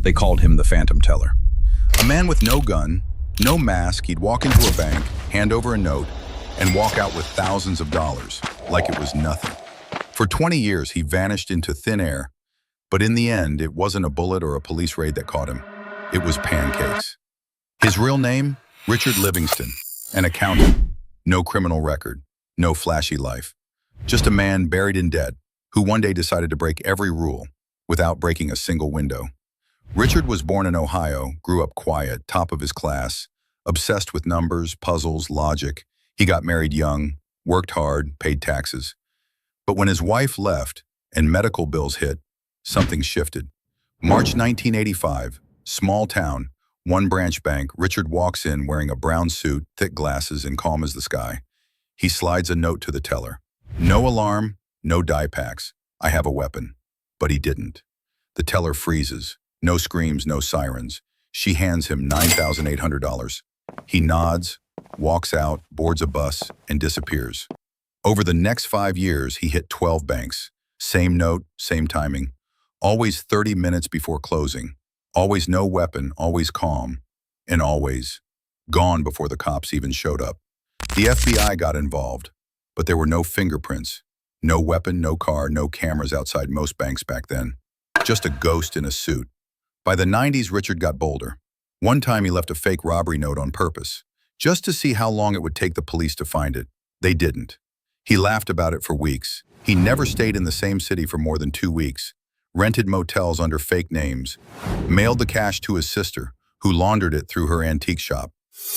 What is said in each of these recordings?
They called him the Phantom Teller. A man with no gun, no mask, he'd walk into a bank, hand over a note, and walk out with thousands of dollars, like it was nothing. For 20 years, he vanished into thin air, but in the end, it wasn't a bullet or a police raid that caught him. It was pancakes. His real name? Richard Livingston, an accountant. No criminal record, no flashy life. Just a man buried in debt who one day decided to break every rule without breaking a single window. Richard was born in Ohio, grew up quiet, top of his class, obsessed with numbers, puzzles, logic. He got married young, worked hard, paid taxes. But when his wife left and medical bills hit, something shifted. March 1985, small town, one branch bank. Richard walks in wearing a brown suit, thick glasses, and calm as the sky. He slides a note to the teller. No alarm, no die packs. I have a weapon. But he didn't. The teller freezes. No screams, no sirens. She hands him $9,800. He nods, walks out, boards a bus, and disappears. Over the next 5 years, he hit 12 banks. Same note, same timing. Always 30 minutes before closing. Always no weapon, always calm. And always gone before the cops even showed up. The FBI got involved, but there were no fingerprints. No weapon, no car, no cameras outside most banks back then. Just a ghost in a suit. By the 90s, Richard got bolder. One time he left a fake robbery note on purpose, just to see how long it would take the police to find it. They didn't. He laughed about it for weeks. He never stayed in the same city for more than 2 weeks, rented motels under fake names, mailed the cash to his sister, who laundered it through her antique shop.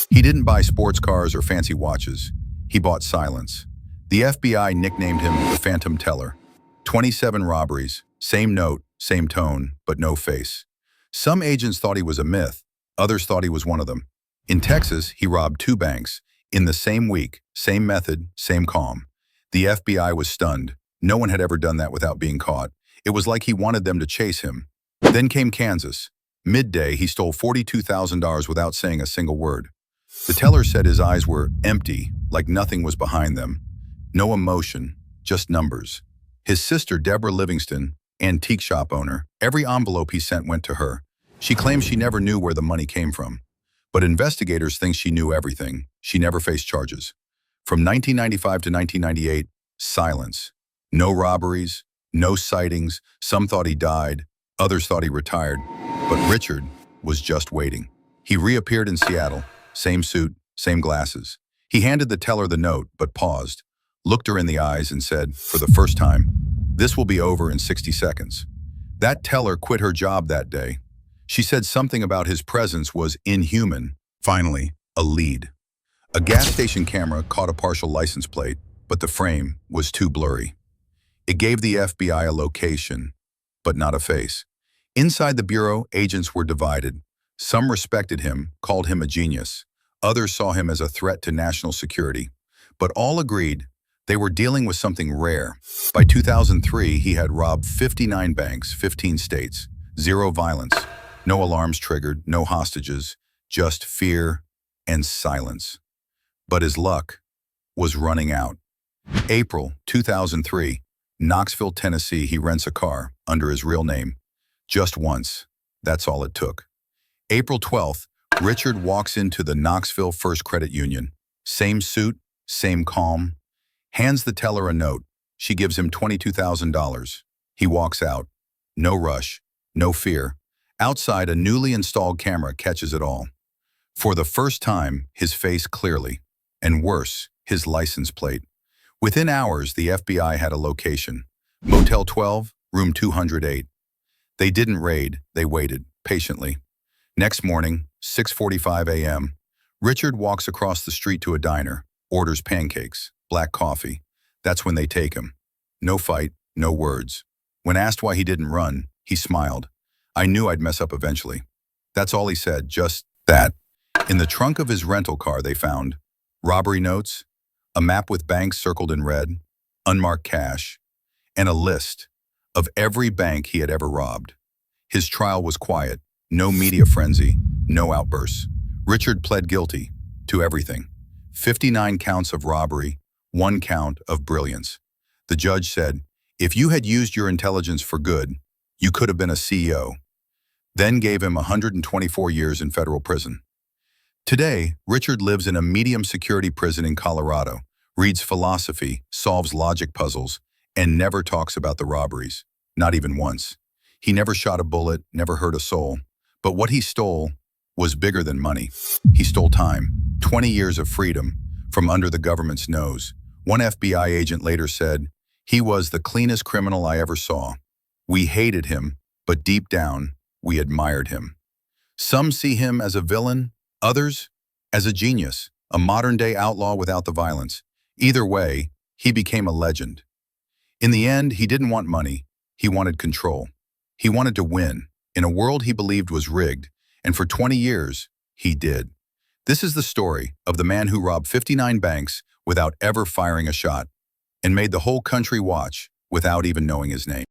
He didn't buy sports cars or fancy watches. He bought silence. The FBI nicknamed him the Phantom Teller. 27 robberies, same note, same tone, but no face. Some agents thought he was a myth. Others thought he was one of them. In Texas, he robbed 2 banks. In the same week, same method, same calm. The FBI was stunned. No one had ever done that without being caught. It was like he wanted them to chase him. Then came Kansas. Midday, he stole $42,000 without saying a single word. The teller said his eyes were empty, like nothing was behind them. No emotion, just numbers. His sister, Deborah Livingston, antique shop owner, every envelope he sent went to her. She claims she never knew where the money came from. But investigators think she knew everything. She never faced charges. From 1995 to 1998, silence. No robberies, no sightings. Some thought he died. Others thought he retired. But Richard was just waiting. He reappeared in Seattle. Same suit, same glasses. He handed the teller the note, but paused, looked her in the eyes and said, for the first time, "This will be over in 60 seconds. That teller quit her job that day. She said something about his presence was inhuman. Finally, a lead. A gas station camera caught a partial license plate, but the frame was too blurry. It gave the FBI a location, but not a face. Inside the bureau, agents were divided. Some respected him, called him a genius. Others saw him as a threat to national security. But all agreed they were dealing with something rare. By 2003, he had robbed 59 banks, 15 states, 0 violence, no alarms triggered, no hostages, just fear and silence. But his luck was running out. April 2003, Knoxville, Tennessee, he rents a car under his real name. Just once. That's all it took. April 12th, Richard walks into the Knoxville First Credit Union. Same suit, same calm. Hands the teller a note. She gives him $22,000. He walks out. No rush, no fear. Outside, a newly installed camera catches it all. For the first time, his face clearly. And worse, his license plate. Within hours, the FBI had a location. Motel 12, room 208. They didn't raid, they waited, patiently. Next morning, 6:45 a.m., Richard walks across the street to a diner, orders pancakes, black coffee. That's when they take him. No fight, no words. When asked why he didn't run, he smiled. I knew I'd mess up eventually. That's all he said, just that. In the trunk of his rental car, they found robbery notes, a map with banks circled in red, unmarked cash, and a list of every bank he had ever robbed. His trial was quiet, no media frenzy, no outbursts. Richard pled guilty to everything. 59 counts of robbery, 1 count of brilliance. The judge said, if you had used your intelligence for good, you could have been a CEO. then gave him 124 years in federal prison. Today, Richard lives in a medium security prison in Colorado, reads philosophy, solves logic puzzles, and never talks about the robberies, not even once. He never shot a bullet, never hurt a soul. But what he stole was bigger than money. He stole time, 20 years of freedom, from under the government's nose. One FBI agent later said, "He was the cleanest criminal I ever saw. We hated him, but deep down, we admired him." Some see him as a villain, others as a genius, a modern-day outlaw without the violence. Either way, he became a legend. In the end, he didn't want money. He wanted control. He wanted to win in a world he believed was rigged, and for 20 years, he did. This is the story of the man who robbed 59 banks without ever firing a shot and made the whole country watch without even knowing his name.